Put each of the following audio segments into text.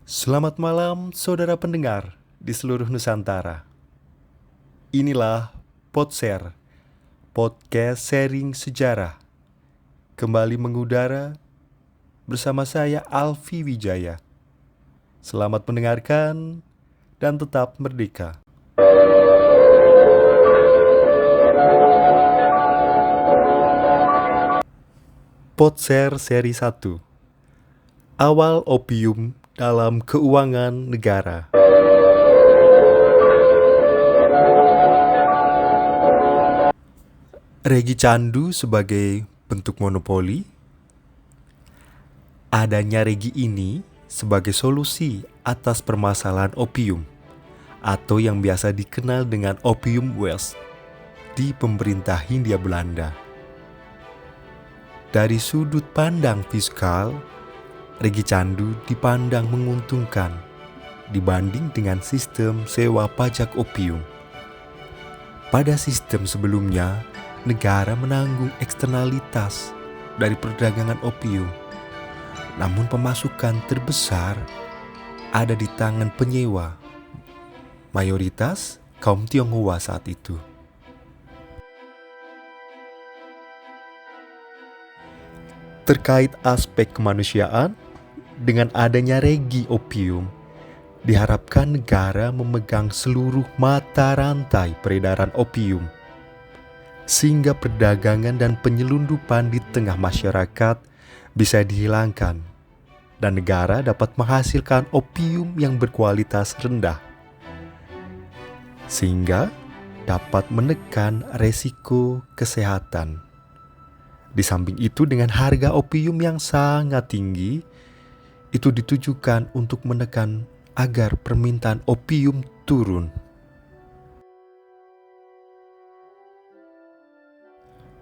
Selamat malam saudara pendengar di seluruh Nusantara. Inilah Podshare, podcast sharing sejarah. Kembali mengudara bersama saya Alfi Wijaya. Selamat mendengarkan dan tetap merdeka. Podshare seri 1. Awal opium dalam keuangan negara. Regi candu sebagai bentuk monopoli. Adanya regi ini sebagai solusi atas permasalahan opium atau yang biasa dikenal dengan opium wars di pemerintah Hindia Belanda. Dari sudut pandang fiskal, regi candu dipandang menguntungkan dibanding dengan sistem sewa pajak opium. Pada sistem sebelumnya, negara menanggung eksternalitas dari perdagangan opium. Namun pemasukan terbesar ada di tangan penyewa, mayoritas kaum Tionghoa saat itu. Terkait aspek kemanusiaan, dengan adanya regi opium, diharapkan negara memegang seluruh mata rantai peredaran opium, sehingga perdagangan dan penyelundupan di tengah masyarakat bisa dihilangkan, dan negara dapat menghasilkan opium yang berkualitas rendah, sehingga dapat menekan resiko kesehatan. Di samping itu, dengan harga opium yang sangat tinggi, itu ditujukan untuk menekan agar permintaan opium turun.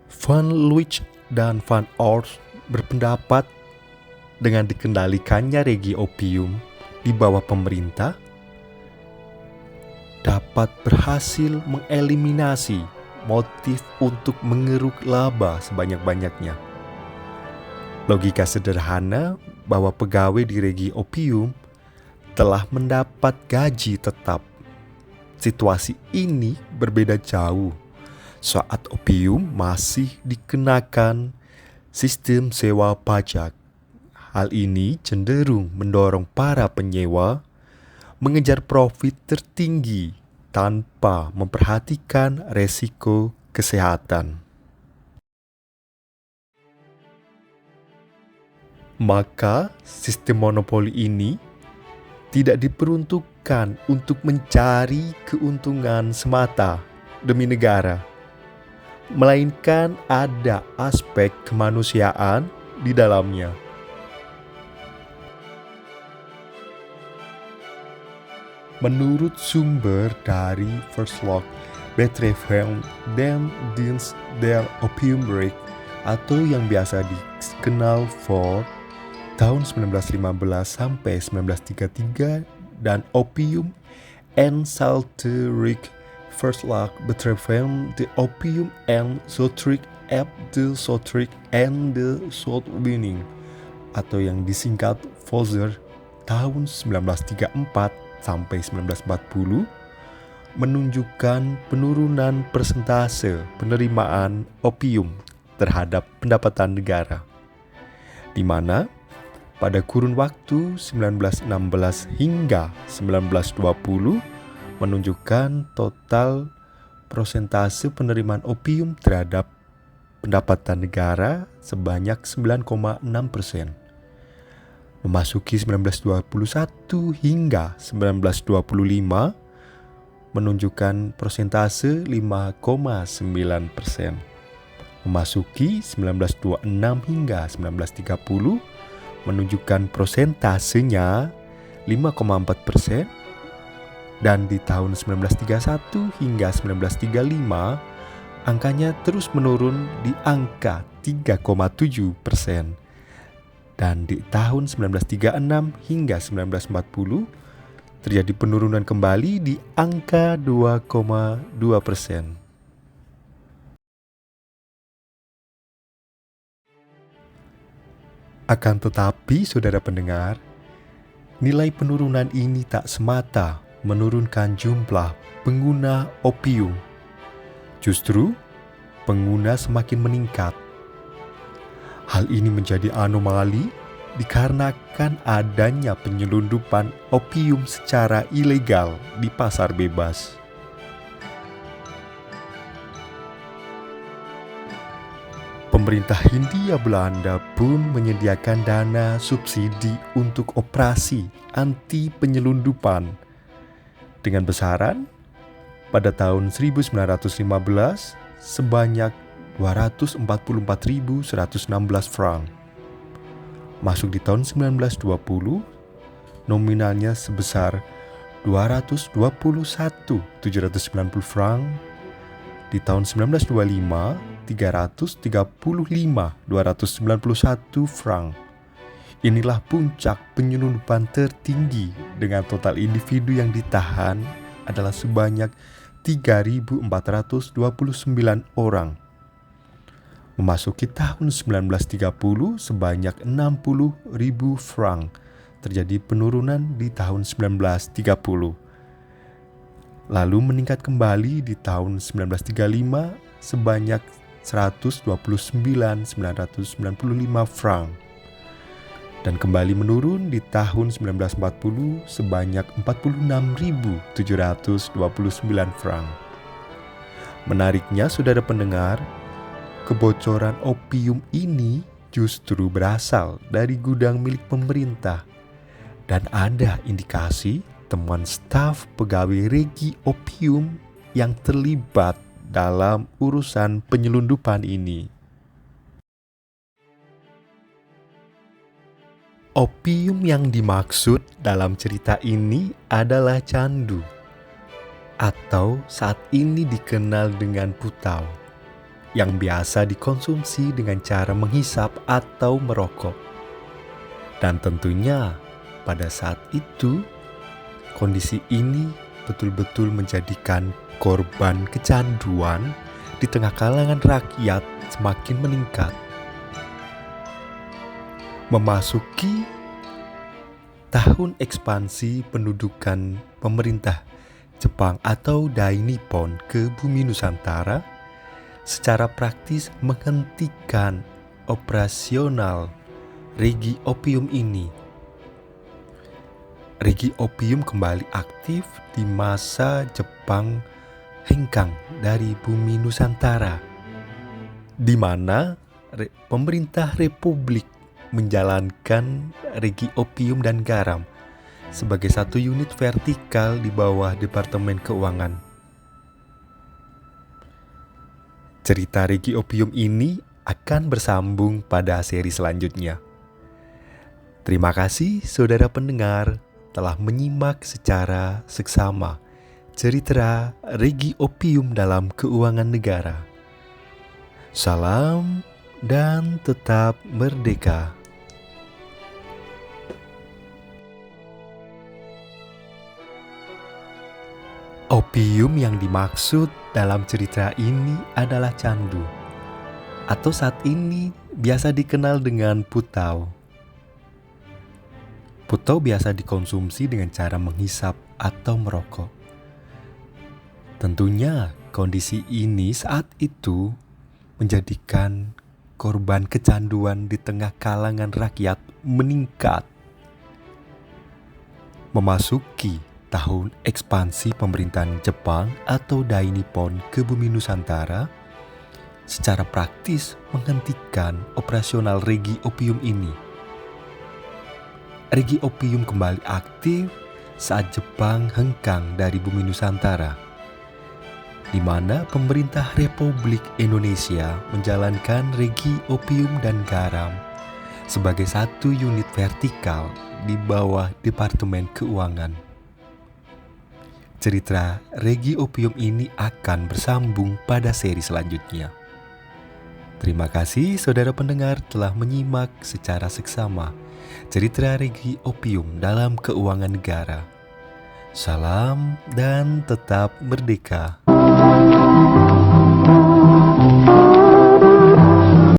Van Looij dan Van Oort berpendapat dengan dikendalikannya regi opium di bawah pemerintah dapat berhasil mengeliminasi motif untuk mengeruk laba sebanyak-banyaknya. Logika sederhana bahwa pegawai di regi opium telah mendapat gaji tetap. Situasi ini berbeda jauh saat opium masih dikenakan sistem sewa pajak. Hal ini cenderung mendorong para penyewa mengejar profit tertinggi tanpa memperhatikan resiko kesehatan. Maka sistem monopoli ini tidak diperuntukkan untuk mencari keuntungan semata demi negara, melainkan ada aspek kemanusiaan di dalamnya. Menurut sumber dari Verslag Betreffende den Dienst der Opiummarkt atau yang biasa dikenal for tahun 1915 sampai 1933 dan Opium en Salterik Verslag Betreffende de Opium en Zoetrik op de Zoetrik en de Zoutwinning atau yang disingkat VOZER tahun 1934 sampai 1940 menunjukkan penurunan persentase penerimaan opium terhadap pendapatan negara, di mana pada kurun waktu 1916 hingga 1920 menunjukkan total persentase penerimaan opium terhadap pendapatan negara sebanyak 9,6%. Memasuki 1921 hingga 1925 menunjukkan persentase 5,9%. Memasuki 1926 hingga 1930 menunjukkan persentasenya 5,4%, dan di tahun 1931 hingga 1935 angkanya terus menurun di angka 3,7%. Dan di tahun 1936 hingga 1940 terjadi penurunan kembali di angka 2,2%. Akan tetapi, saudara pendengar, Nilai penurunan ini tak semata menurunkan jumlah pengguna opium. Justru, pengguna semakin meningkat. Hal ini menjadi anomali dikarenakan adanya penyelundupan opium secara ilegal di pasar bebas. Pemerintah Hindia Belanda pun menyediakan dana subsidi untuk operasi anti penyelundupan dengan besaran pada tahun 1915 sebanyak 244.116 franc. Masuk di tahun 1920 nominalnya sebesar 221.790 franc. Di tahun 1925 335.291 franc. Inilah puncak penyelundupan tertinggi dengan total individu yang ditahan adalah sebanyak 3.429 orang. Memasuki tahun 1930 sebanyak 60.000 franc. Terjadi penurunan di tahun 1930. Lalu meningkat kembali di tahun 1935 sebanyak 129.995 franc. Dan kembali menurun di tahun 1940 sebanyak 46.729 franc. Menariknya saudara pendengar, kebocoran opium ini justru berasal dari gudang milik pemerintah. Dan ada indikasi temuan staf pegawai regi opium yang terlibat dalam urusan penyelundupan ini. Opium yang dimaksud dalam cerita ini adalah candu, atau saat ini dikenal dengan putau, yang biasa dikonsumsi dengan cara menghisap atau merokok. Dan tentunya pada saat itu, kondisi ini betul-betul menjadikan korban kecanduan di tengah kalangan rakyat semakin meningkat. Memasuki tahun ekspansi pendudukan pemerintah Jepang atau Dai Nippon ke bumi Nusantara, secara praktis menghentikan operasional regi opium ini. Regi opium kembali aktif di masa Jepang hengkang dari bumi Nusantara, di mana pemerintah Republik menjalankan regi opium dan garam sebagai satu unit vertikal di bawah Departemen Keuangan. Cerita regi opium ini akan bersambung pada seri selanjutnya. Terima kasih saudara pendengar telah menyimak secara seksama cerita regi opium dalam keuangan negara. Salam dan tetap merdeka. Opium yang dimaksud dalam cerita ini adalah candu, atau saat ini biasa dikenal dengan putau. Putau biasa dikonsumsi dengan cara menghisap atau merokok. Tentunya kondisi ini saat itu menjadikan korban kecanduan di tengah kalangan rakyat meningkat. Memasuki tahun ekspansi pemerintahan Jepang atau Dai Nippon ke bumi Nusantara, secara praktis menghentikan operasional regi opium ini. Regi opium kembali aktif saat Jepang hengkang dari bumi Nusantara, di mana pemerintah Republik Indonesia menjalankan regi opium dan garam sebagai satu unit vertikal di bawah Departemen Keuangan. Cerita regi opium ini akan bersambung pada seri selanjutnya. Terima kasih saudara pendengar telah menyimak secara seksama cerita regi opium dalam keuangan negara. Salam dan tetap merdeka.